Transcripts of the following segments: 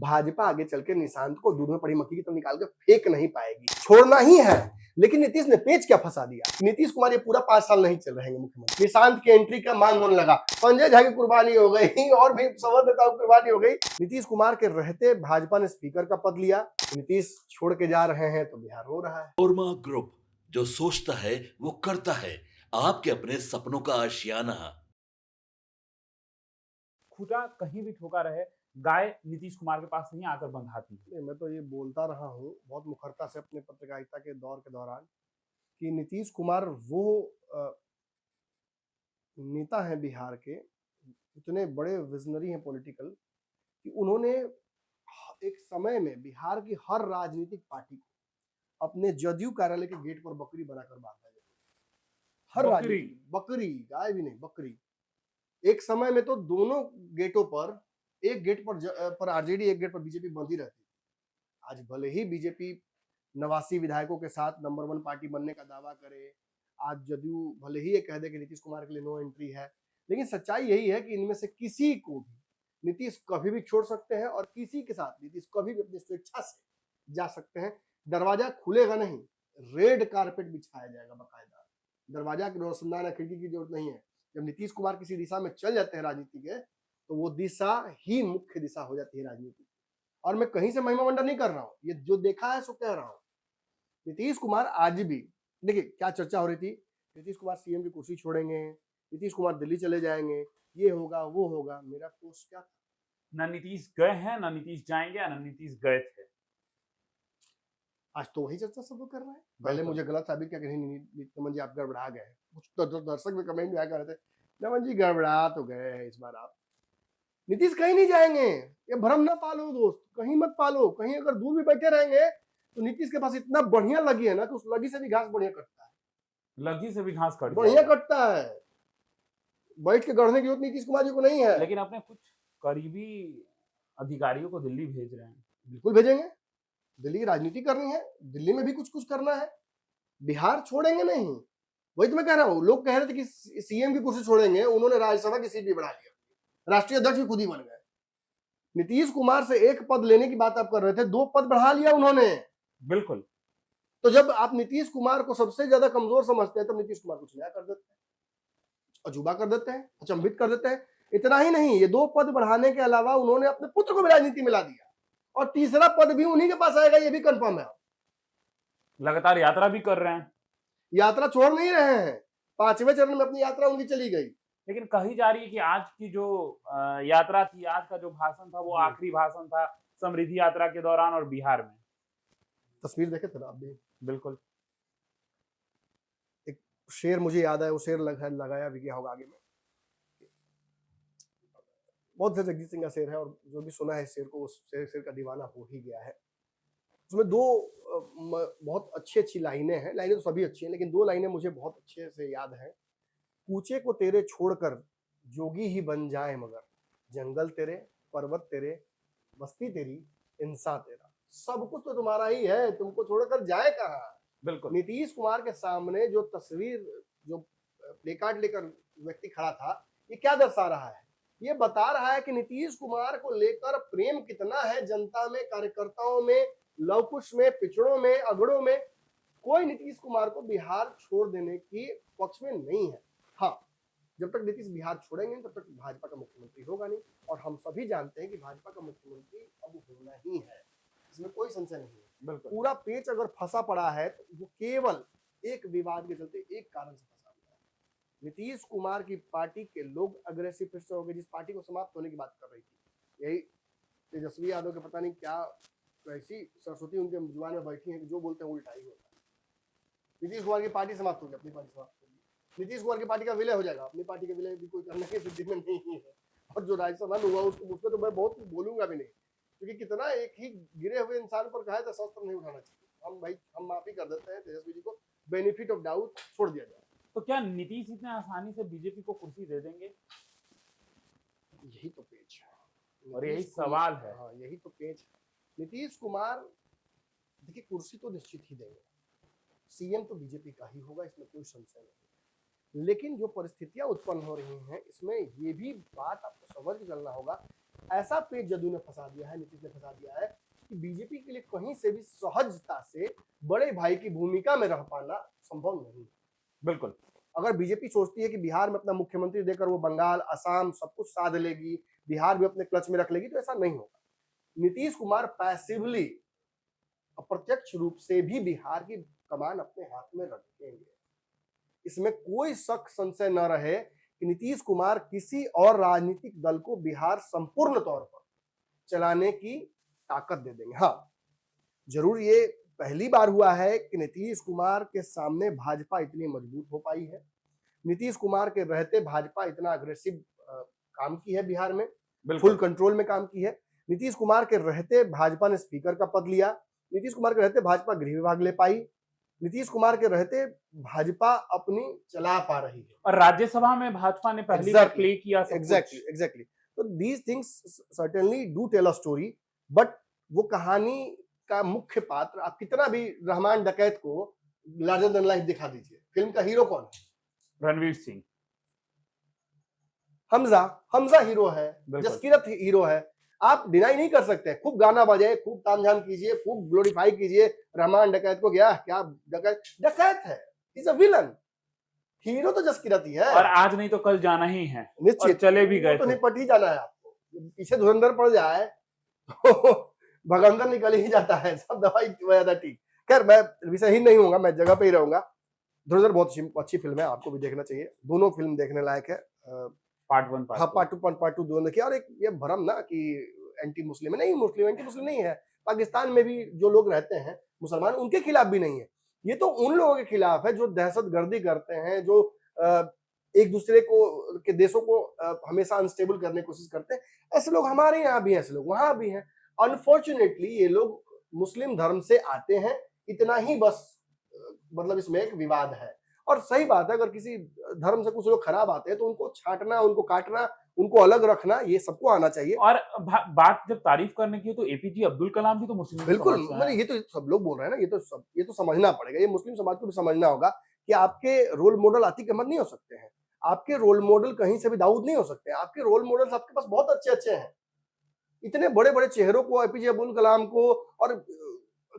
भाजपा आगे चल के निशांत को दूध में पड़ी मक्खी की तरह निकाल के फेंक नहीं पाएगी, छोड़ना ही है। लेकिन नीतीश ने पेच क्या फंसा दिया। नीतीश कुमार ये पूरा 5 साल नहीं चल रहेंगे मुख्यमंत्री। निशांत की एंट्री का मांग होने लगा, संजय झा की कुर्बानी हो गई और भी समर नेताओं की कुर्बानी हो गई। नीतीश कुमार के रहते भाजपा ने स्पीकर का पद लिया। नीतीश छोड़ के जा रहे हैं तो बिहार हो रहा है। ओरमा ग्रुप, जो सोचता है वो करता है। आपके अपने सपनों का आशियाना। खूटा कहीं भी ठोका रहे, गाय नीतीश कुमार के पास नहीं आकर बंधाती है। मैं तो ये बोलता रहा हूँ बहुत मुखरता से अपने पत्रकारिता के दौर के दौरान कि नीतीश कुमार वो नेता हैं बिहार के, इतने बड़े विजनरी हैं पॉलिटिकल, कि उन्होंने एक समय में बिहार की हर राजनीतिक पार्टी को अपने जदयू कार्यालय के गेट पर बकरी बनाकर बांधा जाए। हर बकरी? बकरी, गाय भी नहीं, बकरी। एक समय में तो दोनों गेटों पर, एक गेट पर आरजेडी, एक गेट पर बीजेपी बंधी रहती। आज भले ही बीजेपी 89 विधायकों के साथ नंबर 1 पार्टी बनने का दावा करे, आज जदयू भले ही ये कह दे कि नीतीश कुमार के लिए नो एंट्री है, लेकिन सच्चाई यही है कि इनमें से किसी को भी नीतीश कभी भी छोड़ सकते हैं और किसी के साथ नीतीश कभी भी अपनी स्वेच्छा से जा सकते हैं। दरवाजा खुलेगा नहीं, रेड कारपेट बिछाया जाएगा बाकायदा। दरवाजा की रोशनदान या खिड़की की जरूरत नहीं है। जब नीतीश कुमार किसी दिशा में चल जाते हैं राजनीति के, तो वो दिशा ही मुख्य दिशा हो जाती है राजनीति। और मैं कहीं से महिमा मंडन नहीं कर रहा हूँ, ये जो देखा है सो कह रहा हूँ। नीतीश कुमार आज भी, देखिए क्या चर्चा हो रही थी, नीतीश कुमार सीएम की कुर्सी छोड़ेंगे, नीतीश कुमार दिल्ली चले जाएंगे, ये होगा वो होगा। मेरा पोस्ट क्या था? ना नीतीश गए हैं, ना नीतीश जाएंगे, ना नीतीश गए थे। आज तो वही चर्चा सब लोग कर रहे हैं। पहले मुझे गलत साबित किया कि नहीं नमन जी आप गड़बड़ा गए। कुछ तो दर्शक भी कमेंट में आया कर रहे थे, नमन जी गड़बड़ा तो गए हैं इस बार आप। नीतीश कहीं नहीं जाएंगे, ये भ्रम ना पालो दोस्त, कहीं मत पालो। कहीं अगर दूर भी बैठे रहेंगे तो नीतीश के पास इतना बढ़िया लगी है ना कि उस लगी से भी घास बढ़िया कटता है। लगी से भी घास कट बढ़िया कटता है, बैठ के गढ़ने की जरूरत नीतीश कुमार जी को नहीं है। लेकिन अपने कुछ करीबी अधिकारियों को दिल्ली भेज रहे हैं। बिल्कुल भेजेंगे, दिल्ली की राजनीति करनी है, दिल्ली में भी कुछ कुछ करना है, बिहार छोड़ेंगे नहीं। वही तो मैं कह रहा हूँ, लोग कह रहे थे कि सीएम की कुर्सी छोड़ेंगे, उन्होंने राज्यसभा की सीट भी बढ़ा लिया, राष्ट्रीय अध्यक्ष भी खुद ही बन गए। नीतीश कुमार से एक पद लेने की बात आप कर रहे थे, 2 पद बढ़ा लिया उन्होंने। बिल्कुल। तो जब आप नीतीश कुमार को सबसे ज्यादा कमजोर समझते हैं, तो नीतीश कुमार कुछ नया कर देते हैं, अजूबा कर देते हैं, अचंभित कर देते हैं। इतना ही नहीं, ये 2 पद बढ़ाने के अलावा उन्होंने अपने पुत्र को भी राजनीति में ला दिया, और तीसरा पद भी उन्हीं के पास आएगा, ये भी कंफर्म है। लगातार यात्रा भी कर रहे हैं, यात्रा छोड़ नहीं रहे हैं, 5वें चरण में अपनी यात्रा उनकी चली गई। लेकिन कही जा रही है कि आज की जो यात्रा थी, आज का जो भाषण था, वो आखिरी भाषण था समृद्धि यात्रा के दौरान और बिहार में। तस्वीर देखे थे ना आप भी? बिल्कुल। एक शेर मुझे याद है, वो शेर लगाया भी गया होगा आगे में, बहुत से जगजीत सिंह का शेर है, और जो भी सुना है शेर को, उस शेर का दीवाना हो ही गया है। उसमें 2 बहुत अच्छी लाइनें हैं, लाइनें तो सभी अच्छी हैं, लेकिन 2 लाइनें मुझे बहुत अच्छे से याद हैं। कूचे को तेरे छोड़कर जोगी ही बन जाए, मगर जंगल तेरे, पर्वत तेरे, बस्ती तेरी, इंसान तेरा, सब कुछ तो तुम्हारा ही है, तुमको छोड़कर जाए कहाँ। बिल्कुल। नीतीश कुमार के सामने जो तस्वीर, जो प्ले कार्ड लेकर व्यक्ति खड़ा था, ये क्या दर्शा रहा है? ये बता रहा है कि नीतीश कुमार को लेकर प्रेम कितना है जनता में, कार्यकर्ताओं में, लवकुश में, पिछड़ों में, अगड़ों में। कोई नीतीश कुमार को बिहार छोड़ देने की पक्ष में नहीं है। हाँ, जब तक नीतीश बिहार छोड़ेंगे तब तक भाजपा का मुख्यमंत्री होगा नहीं, और हम सभी जानते हैं कि भाजपा का मुख्यमंत्री अब होना ही है, इसमें कोई संशय नहीं है। बिल्कुल। पूरा पेच अगर फंसा पड़ा है तो वो केवल एक विवाद के चलते, एक कारण से फंसा हुआ है। नीतीश कुमार की पार्टी के लोग अग्रेसिव फिर से हो गए, जिस पार्टी को समाप्त होने की बात कर रही थी। यही तेजस्वी यादव के पता नहीं क्या वैसी सरस्वती उनके जुबान में बैठी है कि जो बोलते हैं उल्टा ही होता है। नीतीश कुमार की पार्टी समाप्त हो गई, अपनी पार्टी समाप्त हो गई। नीतीश कुमार की पार्टी का विलय हो जाएगा, अपनी पार्टी का विलय भी कोई करने की स्थिति में नहीं है। और जो राज्यसभा में हुआ उसको तो मैं बहुत बोलूंगा भी नहीं, क्योंकि कितना एक ही गिरे हुए इंसान पर कहा था शस्त्र नहीं उठाना चाहिए। हम माफी कर देते हैं, तेजस्वी जी को बेनिफिट ऑफ डाउट छोड़ दिया जाए। तो क्या नीतीश इतने आसानी से बीजेपी को कुर्सी दे देंगे? यही तो पेच है, और यही सवाल है। हाँ, यही तो पेच है। नीतीश कुमार देखिए कुर्सी तो निश्चित ही देंगे, सीएम तो बीजेपी का ही होगा, इसमें कोई संशय नहीं। लेकिन जो परिस्थितियां उत्पन्न हो रही हैं, इसमें ये भी बात आपको समझ के चलना होगा ऐसा पेच जदयू ने फंसा दिया है, नीतीश ने फंसा दिया है कि बीजेपी के लिए कहीं से भी सहजता से बड़े भाई की भूमिका में रह पाना संभव नहीं। बिल्कुल। अगर बीजेपी सोचती है कि बिहार में अपना मुख्यमंत्री देकर वो बंगाल, असम सब कुछ साध लेगी, बिहार भी अपने क्लच में रख लेगी, तो ऐसा नहीं होगा। नीतीश कुमार पैसिवली, अप्रत्यक्ष रूप से भी बिहार की कमान अपने हाथ में रखेंगे। इसमें कोई शक संशय न रहे कि नीतीश कुमार किसी और राजनीतिक दल को बिहार संपूर्ण तौर पर चलाने की ताकत दे देंगे। हाँ, जरूर ये पहली बार हुआ है कि नीतीश कुमार के सामने भाजपा इतनी मजबूत हो पाई है। नीतीश कुमार के रहते भाजपा इतना अग्रेसिव काम की है बिहार में, फुल कंट्रोल में काम की है। नीतीश कुमार के रहते भाजपा ने स्पीकर का पद लिया। नीतीश कुमार के रहते भाजपा गृह विभाग ले पाई। नीतीश कुमार के रहते भाजपा अपनी चला पा रही है, और राज्यसभा में भाजपा ने पहली बार प्ले किया सब कुछ। एग्जैक्टली। तो these things certainly do tell a story, but वो कहानी का मुख्य पात्र आप कितना भी रहमान डकैत को लार्जर देन लाइफ दिखा दीजिए, फिल्म का हीरो कौन है? रणवीर सिंह। हमजा हीरो है, जसकीरत हीरो है। आप डिनाई नहीं कर सकते। खूब गाना बजाए, खूब तामझाम कीजिए, खूब ग्लोरीफाई कीजिए रहमान डकैत को, क्या डकैत है, इज अ विलन। हीरो तो जसकीरत ही है, और आज नहीं तो कल जाना ही है, निश्चित। चले भी गए तो निपट ही जाना है आपको। पीछे धुरंधर पड़ जाए तो भगंदर निकल ही जाता है, सब दवाई ज्यादा ठीक। खैर, मैं विषय ही नहीं होगा, मैं जगह पे ही रहूंगा। धुरंधर बहुत अच्छी फिल्म है, आपको भी देखना चाहिए। दोनों फिल्म देखने लायक है। पार्ट 1 पार्ट 2 दोनों देखिए। और एक ये भ्रम ना कि एंटी मुस्लिम है, नहीं, मुस्लिम एंटी मुस्लिम नहीं है। पाकिस्तान में भी जो लोग रहते हैं मुसलमान, उनके खिलाफ भी नहीं है। ये तो उन लोगों के खिलाफ है जो दहशतगर्दी करते हैं, जो एक दूसरे को के देशों को हमेशा अनस्टेबल करने की कोशिश करते हैं। ऐसे लोग हमारे यहाँ भी हैं, ऐसे लोग वहां भी हैं। अनफॉर्चुनेटली ये लोग मुस्लिम धर्म से आते हैं, इतना ही बस। मतलब इसमें एक विवाद है। और सही बात है, अगर किसी धर्म से कुछ लोग खराब आते हैं तो उनको छांटना, उनको काटना, उनको अलग रखना, ये सबको आना चाहिए। और बात जब तारीफ करने की हो तो एपीजे अब्दुल कलाम भी तो मुस्लिम बिल्कुल, मतलब ये तो सब लोग बोल रहे हैं ना, ये तो समझना पड़ेगा। ये मुस्लिम समाज को भी समझना होगा कि आपके रोल मॉडल आतिक अहमद नहीं हो सकते हैं, आपके रोल मॉडल कहीं से भी दाऊद नहीं हो सकते हैं। आपके रोल मॉडल्स आपके पास बहुत अच्छे हैं। इतने बड़े बड़े चेहरों को, एपीजे अब्दुल कलाम को, और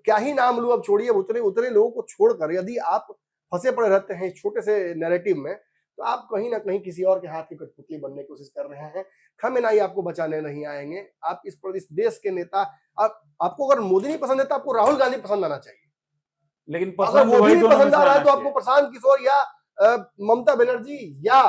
क्या ही नाम लूं, अब छोड़िए, उतरे लोगों को छोड़कर यदि आप फंसे पड़े रहते हैं छोटे से नैरेटिव में, तो आप कहीं ना कहीं किसी और के हाथ की कठपुतली बनने की कोशिश कर रहे हैं। खamenei आपको बचाने नहीं आएंगे। आप इस देश के नेता, आपको अगर मोदी नहीं पसंद है तो आपको राहुल गांधी पसंद आना चाहिए। लेकिन अगर वो भी पसंद आ रहा है तो आपको प्रशांत किशोर या ममता बनर्जी या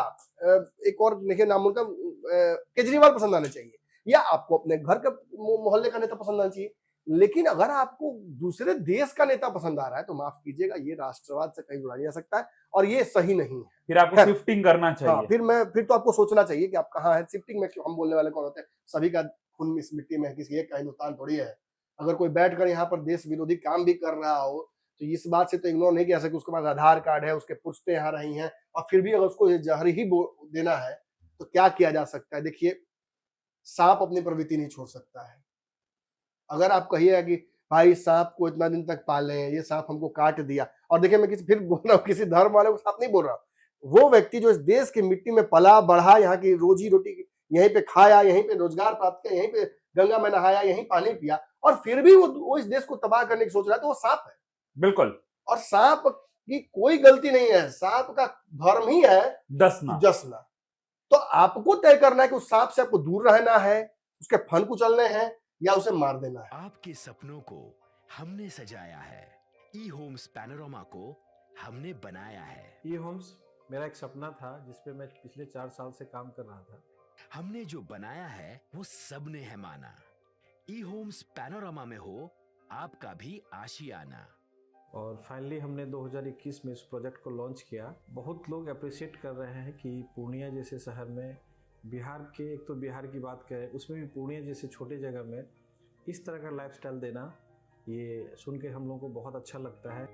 एक और देखिए नाम उनका, केजरीवाल पसंद आने चाहिए, या आपको अपने घर के मोहल्ले का नेता पसंद आना चाहिए। लेकिन अगर आपको दूसरे देश का नेता पसंद आ रहा है तो माफ कीजिएगा, ये राष्ट्रवाद से कहीं जुड़ा नहीं जा सकता है और ये सही नहीं है। फिर आपको शिफ्टिंग करना चाहिए। हाँ, फिर तो आपको सोचना चाहिए कि आप कहाँ हैं। शिफ्टिंग में क्यों, हम बोलने वाले कौन होते हैं? सभी का खून इस मिट्टी में है, किसी एक का हिंदुस्तान थोड़ी है। अगर कोई बैठकर यहाँ पर देश विरोधी काम भी कर रहा हो तो इस बात से तो इग्नोर नहीं किया सकता, उसके पास आधार कार्ड है, उसके पुश्तें यहाँ रही हैं, और फिर भी अगर उसको जहर ही देना है तो क्या किया जा सकता है? देखिए, सांप अपनी प्रवृत्ति नहीं छोड़ सकता है। अगर आप कहिएगा कि भाई सांप को इतना दिन तक पाले, ये सांप हमको काट दिया, और देखिए मैं फिर बोल रहा हूँ, किसी धर्म वाले को सांप नहीं बोल रहा, वो व्यक्ति जो इस देश की मिट्टी में पला बढ़ा, यहाँ की रोजी रोटी यहीं पे खाया, यहीं पे रोजगार प्राप्त किया, यहीं पे गंगा में नहाया, यहीं पानी पिया, और फिर भी वो इस देश को तबाह करने की सोच रहा है, तो वो सांप है। बिल्कुल। और सांप की कोई गलती नहीं है, सांप का धर्म ही है डसना। तो आपको तय करना है कि उस सांप से आपको दूर रहना है, उसके फन कुचलने हैं, या उसे मार देना है। आपके सपनों को हमने सजाया है, ई होम्स पैनोरामा को हमने बनाया है। ई होम्स मेरा एक सपना था जिसपे मैं पिछले 4 साल से काम कर रहा था। हमने जो बनाया है वो सबने है माना। ई होम्स पैनोरामा में हो आपका भी आशियाना। और फाइनली हमने 2021 में इस प्रोजेक्ट को लॉन्च किया। बहुत लोग अप्रिशिएट कर रहे हैं कि पूर्णिया जैसे शहर में, बिहार के, एक तो बिहार की बात करें उसमें भी पूर्णिया जैसे छोटे जगह में इस तरह का लाइफस्टाइल देना, ये सुन के हम लोगों को बहुत अच्छा लगता है।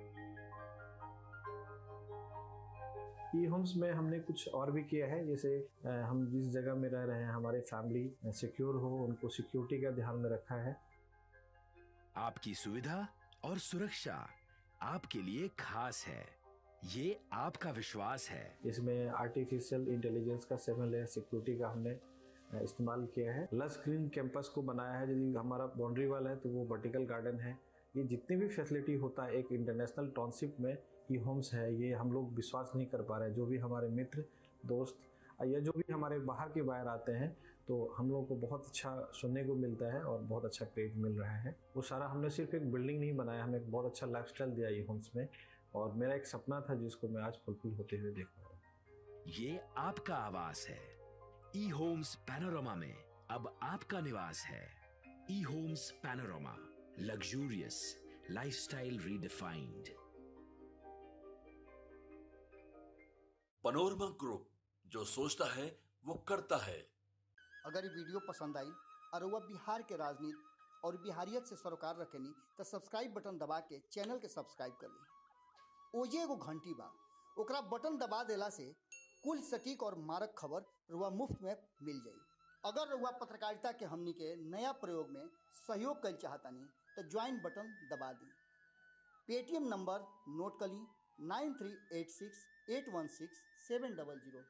ई होम्स में हमने कुछ और भी किया है, जैसे हम जिस जगह में रह रहे हैं हमारे फैमिली सिक्योर हो, उनको सिक्योरिटी का ध्यान में रखा है। आपकी सुविधा और सुरक्षा आपके लिए खास है, ये आपका विश्वास है। इसमें आर्टिफिशियल इंटेलिजेंस का 7 लेयर सिक्योरिटी का हमने इस्तेमाल किया है। लस ग्रीन कैंपस को बनाया है, यदि हमारा बाउंड्री वाल है तो वो वर्टिकल गार्डन है। ये जितनी भी फैसिलिटी होता है एक इंटरनेशनल टाउनशिप में, ई होम्स है, ये हम लोग विश्वास नहीं कर पा रहे हैं। जो भी हमारे मित्र दोस्त या जो भी हमारे बाहर के बाहर आते हैं तो हम लोगों को बहुत अच्छा सुनने को मिलता है और बहुत अच्छा क्रेडिट मिल रहा है। वो सारा हमने सिर्फ एक बिल्डिंग नहीं बनाया, हमें एक बहुत अच्छा लाइफस्टाइल दिया ई होम्स में, और मेरा एक सपना था जिसको मैं आज फुलफिल होते हुए देख पा रहा हूँ। ये आपका आवास है। ई होम्स पैनोरमा में अब आपका निवास है। E homes Panorama, luxurious lifestyle redefined. Panorama group, जो सोचता है वो करता है। अगर ये वीडियो पसंद आई और वह बिहार के राजनीति और बिहारियत से सरोकार रखेनी तो सब्सक्राइब बटन दबा के चैनल के सब्सक्राइब कर ली। ओजे एगो घंटी बा, ओकरा बटन दबा देला से कुल सटीक और मारक खबर रुआ मुफ्त में मिल जाई। अगर रुआ पत्रकारिता के हमनी के नया प्रयोग में सहयोग कर चाहतानी तो ज्वाइन बटन दबा दी। पेटीएम नंबर नोट कर ली 9386816700।